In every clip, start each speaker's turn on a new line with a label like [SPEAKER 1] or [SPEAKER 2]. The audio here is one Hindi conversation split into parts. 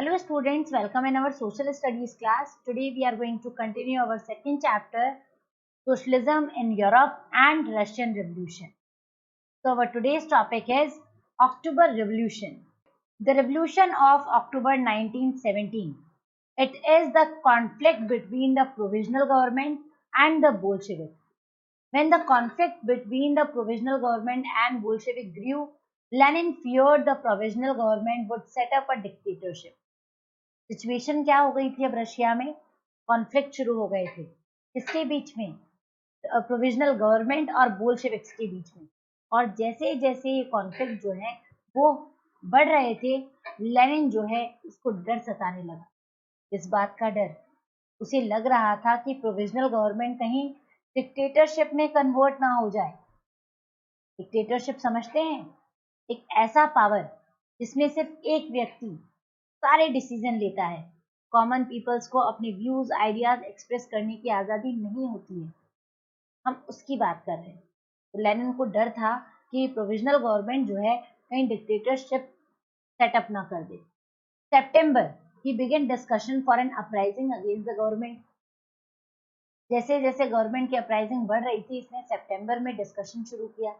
[SPEAKER 1] Hello students, welcome in our social studies class. Today we are going to continue our second chapter, Socialism in Europe and Russian Revolution. So our today's topic is October Revolution. The Revolution of October 1917. It is the conflict between the provisional government and the Bolshevik. When the conflict between the provisional government and Bolshevik grew, Lenin feared the provisional government would set up a dictatorship. Situation क्या हो गई थी अब रशिया में? कॉन्फ्लिक्ट शुरू हो गए थे किसके बीच में? प्रोविजनल गवर्नमेंट और बोल्शेविक्स के बीच में। और जैसे जैसे ये कॉन्फ्लिक्ट जो है वो बढ़ रहे थे, लेनिन जो है इसको डर सताने लगा। इस बात का डर, उसे लग रहा था कि प्रोविजनल गवर्नमेंट कहीं डिक्टेटरशिप में कन्वर्ट ना हो जाए। डिक्टेटरशिप समझते हैं? एक ऐसा पावर जिसमें सिर्फ एक व्यक्ति सारे डिसीजन लेता है। कॉमन पीपल्स को अपने व्यूज आइडियाज एक्सप्रेस करने की आज़ादी नहीं होती है, हम उसकी बात कर रहे हैं। तो लेनिन को डर था कि प्रोविजनल गवर्नमेंट जो है कहीं डिक्टेटरशिप सेटअप ना कर दे। September he began discussion for an uprising against the government. जैसे जैसे गवर्नमेंट की अपराइजिंग बढ़ रही थी, इसने सितंबर में डिस्कशन शुरू किया।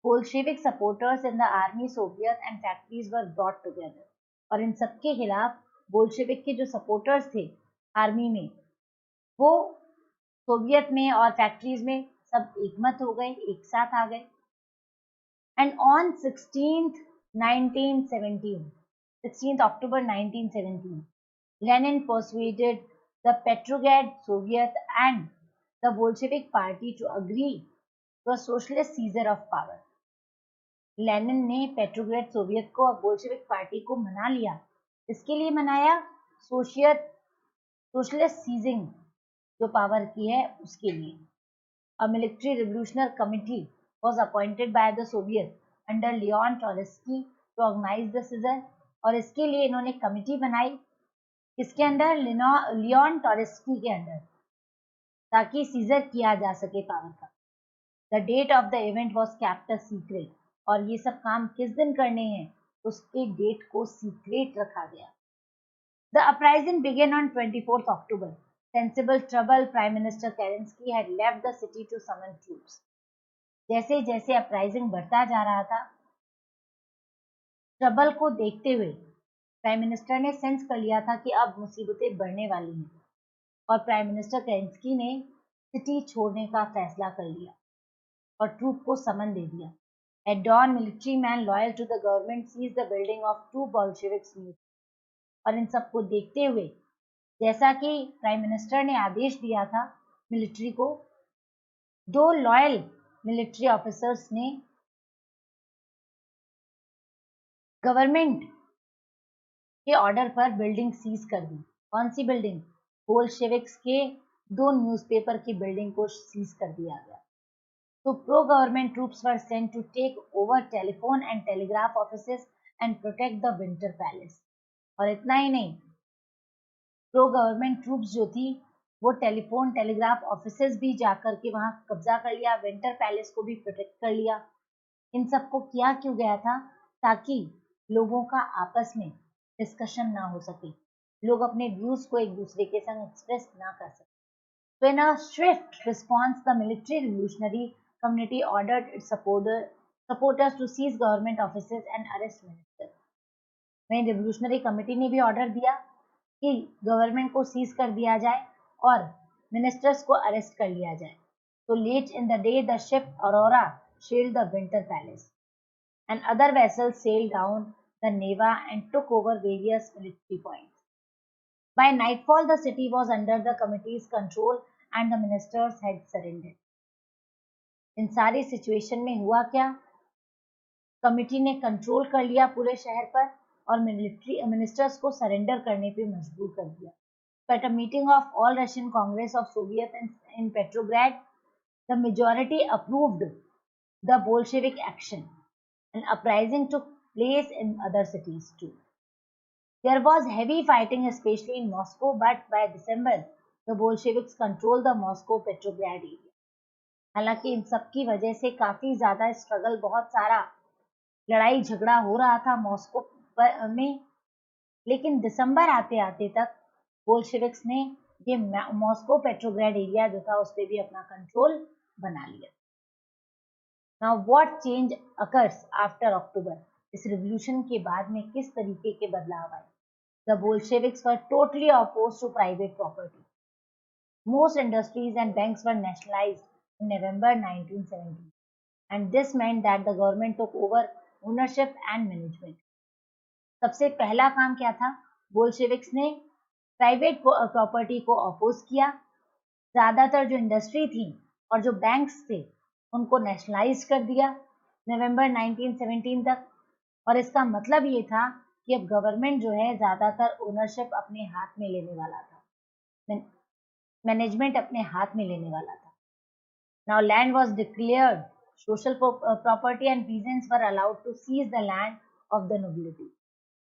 [SPEAKER 1] Bolshevik supporters in the army, Soviet and factories were brought together. और इन सबके खिलाफ बोल्शेविक के जो सपोर्टर्स थे आर्मी में, वो सोवियत में और फैक्ट्रीज में सब एकमत हो गए, एक साथ आ गए। And on 16th October 1917, Lenin persuaded the Petrograd Soviet and the Bolshevik Party to agree to a socialist seizure of power. Lenin ने पेट्रोग्रेड सोवियत को और बोल्शेविक पार्टी को मना लिया। इसके लिए मनाया, सोशलिस्ट सीजिंग जो पावर की है उसके लिए। A military revolutionary committee was appointed by the Soviet under Leon Trotsky to organize the seizure। और इसके लिए इन्होंने कमिटी बनाई, किसके अंडर? लियोन टॉरेस्की के अंडर, ताकि सीजर किया जा सके पावर का। The date of the event was kept a secret. और ये सब काम किस दिन करने हैं, उसके डेट को सीक्रेट रखा गया। The uprising began on 24th October। Sensible trouble, Prime Minister Kerensky had left the city to summon troops। जैसे जैसे अपराइजिंग बढ़ता जा रहा था, ट्रबल को देखते हुए प्राइम मिनिस्टर ने सेंस कर लिया था कि अब मुसीबतें बढ़ने वाली हैं, और प्राइम मिनिस्टर केरेंस्की ने सिटी छोड़ने का फैसला कर लिया और ट्रूप को समन दे दिया। At dawn, military man loyal to the government seized the building of two Bolsheviks newspapers। और इन सबको देखते हुए, जैसा कि प्राइम मिनिस्टर ने आदेश दिया था मिलिट्री को, दो लॉयल मिलिट्री ऑफिसर्स ने गवर्नमेंट के ऑर्डर पर बिल्डिंग सीज कर दी। कौन सी बिल्डिंग? बोल्शेविक्स के दो न्यूज़पेपर की बिल्डिंग को सीज कर दिया गया। तो pro government troops were sent to take over telephone and telegraph offices and protect the Winter Palace. और इतना ही नहीं, प्रो गवर्नमेंट ट्रूप्स जो थी वो टेलीफोन टेलीग्राफ ऑफिसेस भी जाकर के वहां कब्जा कर लिया, विंटर पैलेस को भी प्रोटेक्ट कर लिया। इन सबको किया क्यों गया था? ताकि लोगों का आपस में डिस्कशन ना हो सके, लोग अपने व्यूज को एक दूसरे के संग एक्सप्रेस ना कर सके। So in a swift response, the military revolutionary community ordered its supporters to seize government offices and arrest ministers। वहीं रिवोल्यूशनरी कमेटी ने भी ऑर्डर दिया कि गवर्नमेंट को सीज कर दिया जाए और मिनिस्टर्स को अरेस्ट कर लिया जाए। तो late in the day the ship Aurora sailed the winter palace and other vessels sailed down the Neva and took over various military points। By nightfall, the city was under the committee's control and the ministers had surrendered। इन सारी सिचुएशन में हुआ क्या? कमिटी ने कंट्रोल कर लिया पूरे शहर पर और मिलिट्री मिनिस्टर्स को सरेंडर करने पे मजबूर कर दिया। At a meeting of All Russian Congress of Soviet in Petrograd, the majority approved the Bolshevik action, and uprising took place in other cities too। There was heavy fighting, especially in Moscow, but by December, the Bolsheviks controlled the Moscow-Petrograd area। हालांकि इन सब की वजह से काफी ज्यादा स्ट्रगल, बहुत सारा लड़ाई झगड़ा हो रहा था मॉस्को में, लेकिन दिसंबर आते आते तक बोल्शेविक्स ने ये मॉस्को पेट्रोग्राड एरिया जो था उस पर भी अपना कंट्रोल बना लिया। Now what change occurs after October, इस रिवॉल्यूशन के बाद में किस तरीके के बदलाव आए? The Bolsheviks were totally opposed to private property. Most industries and banks were nationalized in November 1917, and this meant that the government took over ownership and management. सबसे पहला काम क्या था? बोल्शेविक्स ने प्राइवेट प्रॉपर्टी को अपोज किया, ज्यादातर जो इंडस्ट्री थी और जो बैंक्स थे उनको नेशनलाइज कर दिया नवंबर 1917 तक। और इसका मतलब ये था कि अब गवर्नमेंट जो है ज्यादातर ओनरशिप अपने हाथ में लेने वाला था, मैनेजमेंट अपने हाथ में लेने वाला था। Now land was declared social property and peasants were allowed to seize the land of the nobility.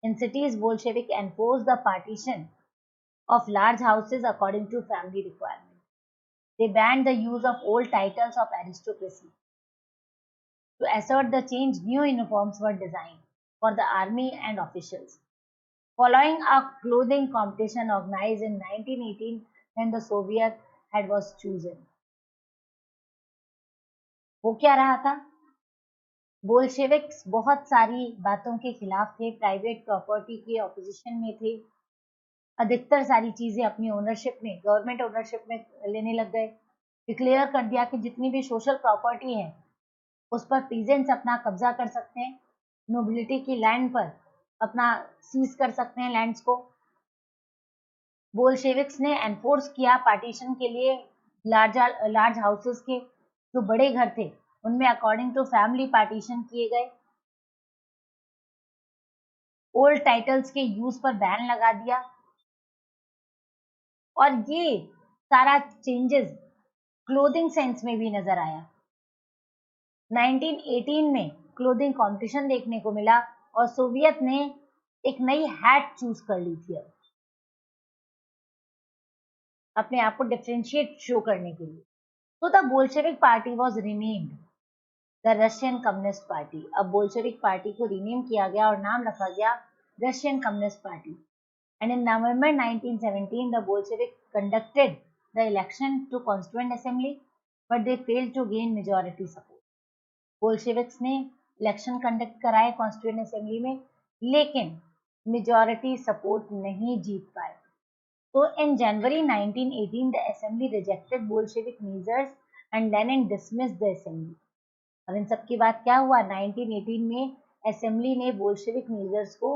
[SPEAKER 1] In cities, Bolshevik enforced the partition of large houses according to family requirement. They banned the use of old titles of aristocracy. To assert the change, new uniforms were designed for the army and officials. Following a clothing competition organized in 1918 when the Soviet head was chosen. वो क्या रहा था? बोल्शेविक्स बहुत सारी बातों के खिलाफ थे, प्राइवेट प्रॉपर्टी के ऑपोजिशन में थे, अधिकतर सारी चीजें अपनी ओनरशिप में, गवर्नमेंट ओनरशिप में लेने लग गए। डिक्लेयर कर दिया कि जितनी भी सोशल प्रॉपर्टी है उस पर पीजेंट्स अपना कब्जा कर सकते हैं, नोबिलिटी की लैंड पर अपना सीज कर सकते हैं लैंड्स को। बोल्शेविक्स ने एनफोर्स किया पार्टीशन के लिए लार्ज हाउसेस के जो बड़े घर थे उनमें अकॉर्डिंग टू फैमिली पार्टीशन किए गए। ओल्ड टाइटल्स के यूज पर बैन लगा दिया और ये सारा चेंजेस क्लोथिंग सेंस में भी नजर आया। 1918 में क्लोथिंग कंपटीशन देखने को मिला और सोवियत ने एक नई हैट चूज कर ली थी अपने आप को डिफरेंशिएट शो करने के लिए। तो the Bolshevik party was renamed the Russian communist party. अब बोल्शेविक पार्टी को रीनेम किया गया और नाम रखा गया Russian communist party. And in November 1917 the Bolshevik conducted the election to constituent assembly but they failed to gain majority support. Bolsheviks ने इलेक्शन कंडक्ट कराए कॉन्स्टिट्यूएंट असेंबली में, लेकिन मेजॉरिटी सपोर्ट नहीं जीत पाए। So in January 1918, the assembly rejected Bolshevik measures and Lenin dismissed the assembly. अब इन सब की बात क्या हुआ? 1918 में असेंबली ने बोल्शेविक मेजर्स को,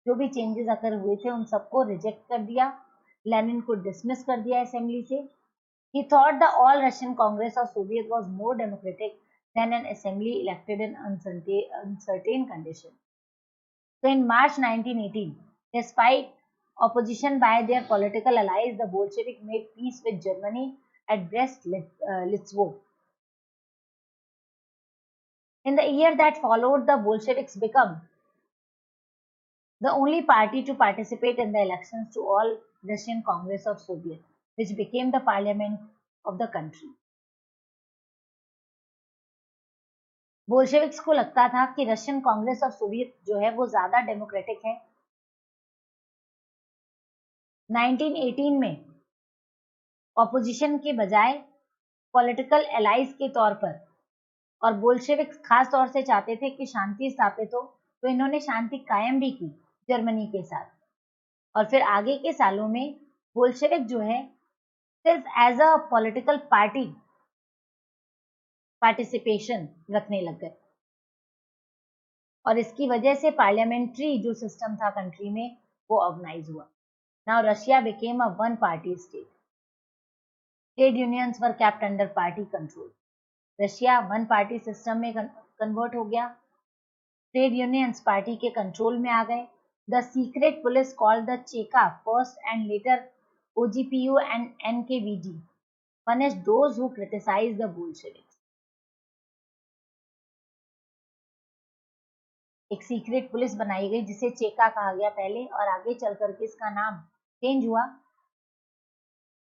[SPEAKER 1] जो भी चेंजेस अगर हुए थे उन सबको रिजेक्ट कर दिया, लेनिन को डिसमिस कर दिया असेंबली से। He thought the All Russian Congress of Soviet was more democratic than an assembly elected in uncertain conditions. So in March 1918, despite opposition by their political allies, the Bolshevik made peace with Germany at Brest-Litovsk. In the year that followed, the Bolsheviks became the only party to participate in the elections to All Russian Congress of Soviet, which became the parliament of the country. Bolsheviks को लगता था कि रशियन कांग्रेस ऑफ सोवियत जो है वो ज्यादा डेमोक्रेटिक है। 1918 में ऑपोजिशन के बजाय पॉलिटिकल एलाइज के तौर पर, और बोल्शेविक्स खास तौर से चाहते थे कि शांति स्थापित हो, तो इन्होंने शांति कायम भी की जर्मनी के साथ। और फिर आगे के सालों में बोल्शेविक जो है सिर्फ as a political party participation रखने लग गए और इसकी वजह से पार्लियामेंट्री जो सिस्टम था कंट्री में वो ऑर्गेनाइज हुआ। Now Russia became a one party state. Trade unions were kept under party control. Russia one party system में कन्वर्ट हो गया, ट्रेड यूनियंस पार्टी के कंट्रोल में आ गए। The secret police called the Cheka first and later OGPU and NKVD punished those who criticized the Bolsheviks. एक सीक्रेट पुलिस बनाई गई जिसे चेका कहा गया पहले, और आगे चल करके इसका नाम चेंज हुआ।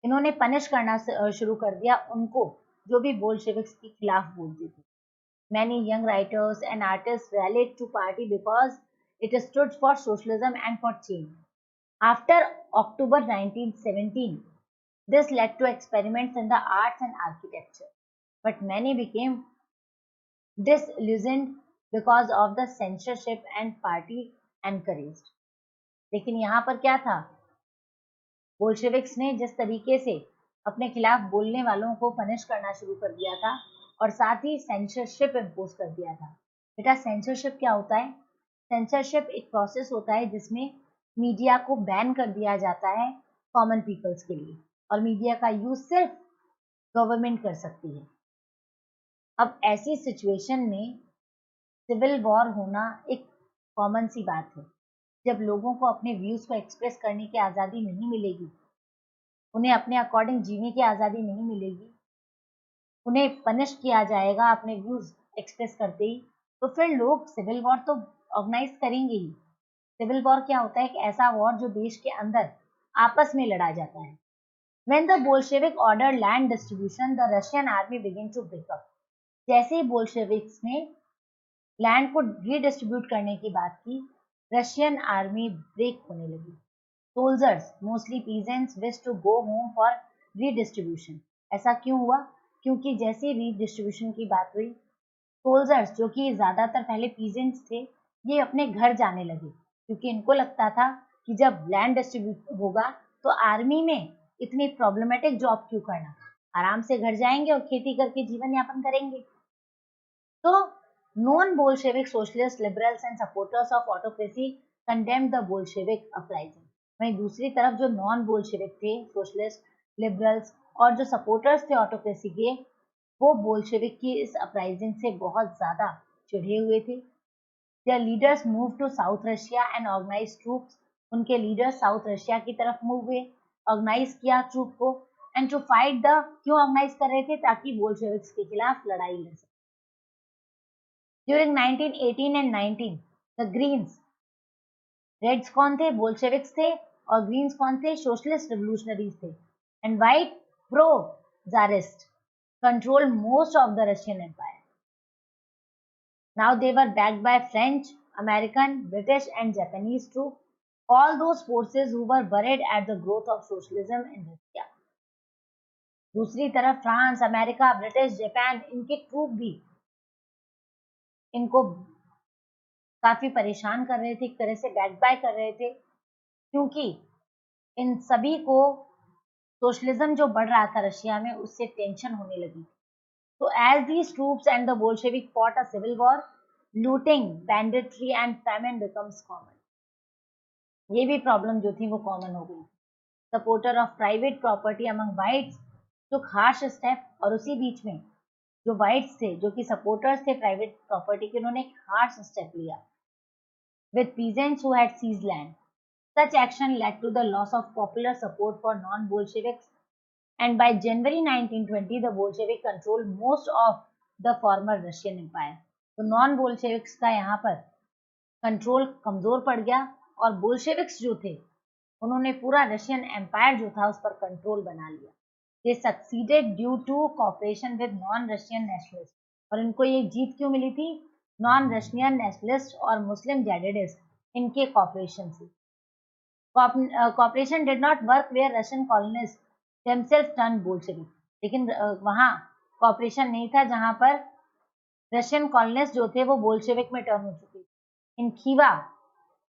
[SPEAKER 1] इन्होंने पनिश करना शुरू कर दिया उनको जो भी बोल्शेविक्स के खिलाफ बोलते थे। Many young writers and artists rallied to party because It stood for socialism and for change. After October 1917, this led to experiments in the arts and architecture, but many became disillusioned because of the censorship and party encouraged. लेकिन यहाँ पर क्या था, बोल्शेविक्स ने जिस तरीके से अपने खिलाफ बोलने वालों को पनिश करना शुरू कर दिया था और साथ ही सेंसरशिप इम्पोज कर दिया था। बेटा सेंसरशिप क्या होता है? सेंसरशिप एक प्रोसेस होता है जिसमें मीडिया को बैन कर दिया जाता है कॉमन पीपल्स के लिए, और मीडिया का यूज सिर्फ गवर्नमेंट कर सकती है। अब ऐसी सिचुएशन में सिविल वॉर होना एक कॉमन सी बात है। जब लोगों को अपने व्यूज को एक्सप्रेस करने की आज़ादी नहीं मिलेगी, उन्हें अपने अकॉर्डिंग जीने की आज़ादी नहीं मिलेगी, उन्हें पनिश किया जाएगा अपने व्यूज एक्सप्रेस करते ही, तो फिर लोग सिविल वॉर तो ऑर्गेनाइज करेंगे ही। सिविल वॉर क्या होता है? एक ऐसा वॉर जो देश के अंदर आपस में लड़ा जाता है। When the Bolshevik ordered land distribution, the Russian army began to break up. जैसे ही बोल्शेविक्स ने लैंड को रीडिस्ट्रीब्यूट करने की बात की, रशियन आर्मी ब्रेक होने लगी। Soldiers, mostly peasants, wish to go home for redistribution. ऐसा क्यों हुआ? क्योंकि जैसे ही रीडिस्ट्रीब्यूशन की बात हुई, सोल्जर्स जो कि ज्यादातर पहले पीजेंट्स थे, ये अपने घर जाने लगे, क्योंकि इनको लगता था कि जब लैंड डिस्ट्रीब्यूट होगा तो आर्मी में इतनी प्रॉब्लमेटिक जॉब क्यों करना, आराम से घर जाएंगे और खेती करके जीवन यापन करेंगे। तो non Bolshevik socialist, liberals and supporters of autocracy condemned the Bolshevik uprising. वहीं दूसरी तरफ जो नॉन बोल्शेविक थे, सोशलिस्ट, लिबरल्स और जो सपोर्टर्स थे ऑटोक्रेसी के, वो बोल्शेविक की इस अपराइजिंग से बहुत ज्यादा चिढ़े हुए थे। Their leaders moved to South Russia and organized troops. उनके लीडर्स साउथ रशिया की तरफ मूव हुए, ऑर्गेनाइज किया ट्रूप को, एंड टू फाइट द, क्यों ऑर्गेनाइज कर रहे थे? ताकि बोल्शेविक्स के खिलाफ लड़ाई लड़ सके। During 1918 and 19, the Greens, Reds कौन थे? बोल्शेविक्स थे, और ग्रीन्स कौन थे? सोशलिस्ट रिवोल्यूशनरीज थे, and white pro tsarist controlled most of the Russian empire. Now they were backed by French, American, British and Japanese troops, all those forces who were worried at the growth of socialism in Russia. दूसरी तरफ फ्रांस, अमेरिका, ब्रिटिश, जापान, इनके ट्रूप भी इनको काफी परेशान कर रहे थे, एक तरह से बैक बाय कर रहे थे, क्योंकि इन सभी को सोशलिज्म जो बढ़ रहा था रशिया में, उससे टेंशन होने लगी। So as these troops and the Bolshevik fought a civil war, looting, banditry and famine becomes common. ये भी प्रॉब्लम जो थी वो कॉमन हो गई। Supporter of private property among whites took harsh step, और उसी बीच में जो व्हाइट्स थे, जो कि सपोर्टर्स थे प्राइवेट प्रॉपर्टी के, उन्होंने एक हार्श स्टेप लिया with peasants who had seized land. Such action led to the loss of popular support for non-Bolsheviks, and by January 1920 the Bolshevik controlled most of the former Russian Empire. तो नॉन बोल्शेविक्स का यहाँ पर कंट्रोल कमजोर पड़ गया, और बोल्शेविक्स जो थे उन्होंने पूरा रशियन एम्पायर जो था उस पर कंट्रोल बना लिया। They succeeded due to cooperation with non-Russian nationalists, और इनको ये जीत क्यों मिली थी? नॉन रशियन नेशनलिस्ट और मुस्लिम जेहादिस्ट इनके कॉपरेशन से। Cooperation did not work where Russian colonist themselves turned Bolshevik, लेकिन वहां कॉपरेशन नहीं था जहां पर रशियन कॉलोनिस्ट जो थे वो बोल्शेविक में टर्न हो चुके थे। In Khiva,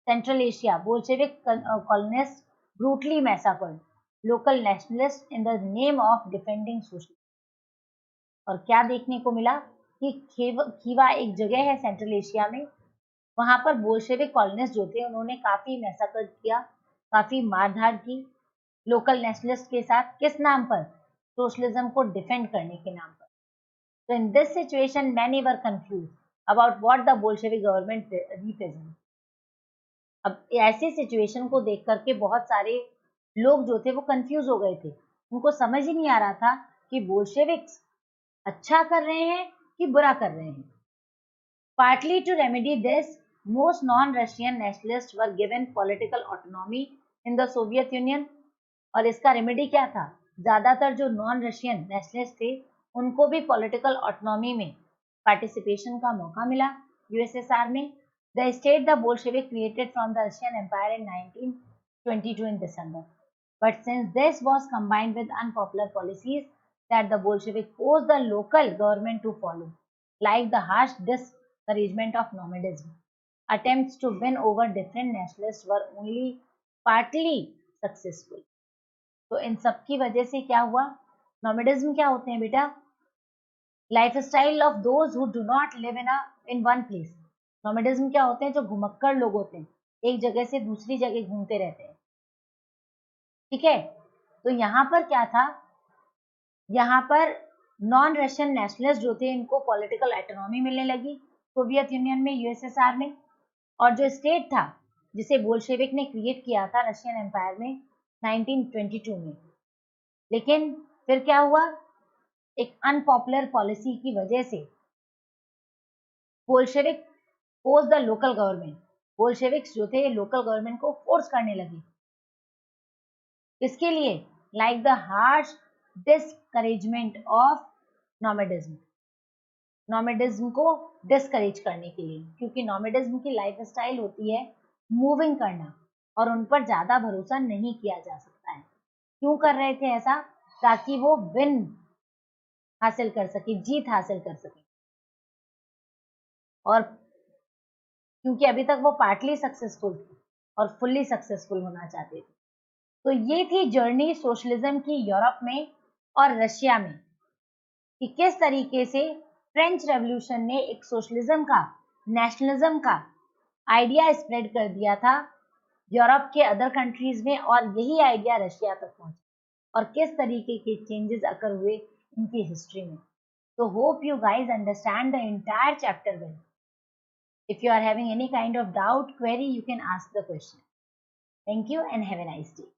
[SPEAKER 1] Central Asia, Bolshevik colonist brutally massacred local nationalist in the name of defending socialism. और क्या देखने को मिला कि खीवा एक जगह है सेंट्रल एशिया में, वहां पर बोल्शेविक कॉलोनिस्ट जो थे उन्होंने काफी मैसाकर किया, काफी मारधाड़ की लोकल नेशनलिस्ट के साथ। किस नाम पर? सोशलिज्म को डिफेंड करने के नाम पर। तो in this situation many were confuse about what the Bolshevik government represent. अब ऐसी सिचुएशन को देख करके बहुत सारे लोग जो थे वो कंफ्यूज हो गए थे, उनको समझ ही नहीं आ रहा था कि बोल्शेविक्स अच्छा कर रहे हैं कि बुरा कर रहे हैं। Partly to remedy this, most non-Russian nationalists were given political autonomy in the Soviet Union. और इसका रेमेडी क्या था? ज्यादातर जो नॉन रशियन नेशनलिस्ट थे उनको भी पॉलिटिकल ऑटोनॉमी में पार्टिसिपेशन का मौका मिला यूएसएसआर में। the state the Bolshevik created from the Russian Empire in 1922 in December. But since this was combined with unpopular policies that the Bolshevik forced the local government to follow, like the harsh discouragement of nomadism, attempts to win over different nationalists were only partly successful. तो इन सब की वजह से क्या हुआ? नोमेडिज्म क्या होते हैं बेटा? Lifestyle of those who do not live in one place. Nomadism क्या होते हैं? जो घुमक्कड़ लोग होते हैं, एक जगह से दूसरी जगह घूमते रहते हैं. ठीक है, तो यहाँ पर क्या था? यहाँ पर नॉन रशियन नेशनलिस्ट जो थे इनको पॉलिटिकल ऑटोनॉमी मिलने लगी सोवियत यूनियन में, यूएसएसआर में. और जो स्टेट था जिसे बोल्शेविक ने क्रिएट किया था रशियन एम्पायर में 1922 में, लेकिन फिर क्या हुआ? एक अनपॉपुलर पॉलिसी की वजह से Bolshevik force the local government, Bolsheviks जो थे लोकल गवर्नमेंट को फोर्स करने लगे. इसके लिए like the harsh discouragement of nomadism, nomadism को डिस्करेज करने के लिए, क्योंकि नोमेडिज्म की लाइफस्टाइल होती है मूविंग करना और उन पर ज्यादा भरोसा नहीं किया जा सकता है. क्यों कर रहे थे ऐसा? ताकि वो विन हासिल कर सके, जीत हासिल कर सके. और क्योंकि अभी तक वो पार्टली सक्सेसफुल थे और फुल्ली सक्सेसफुल होना चाहते थे. तो ये थी जर्नी सोशलिज्म की यूरोप में और रशिया में, कि किस तरीके से फ्रेंच रेवोल्यूशन ने एक सोशलिज्म का, नेशनलिज्म का आइडिया स्प्रेड कर दिया था यूरोप के अदर कंट्रीज में, और यही आइडिया रशिया तक पहुंचा और किस तरीके के चेंजेस अकर हुए इनकी हिस्ट्री में. So hope you guys understand the entire chapter well. If you are having any kind of doubt, query, you can ask the question. Thank you and have a nice day.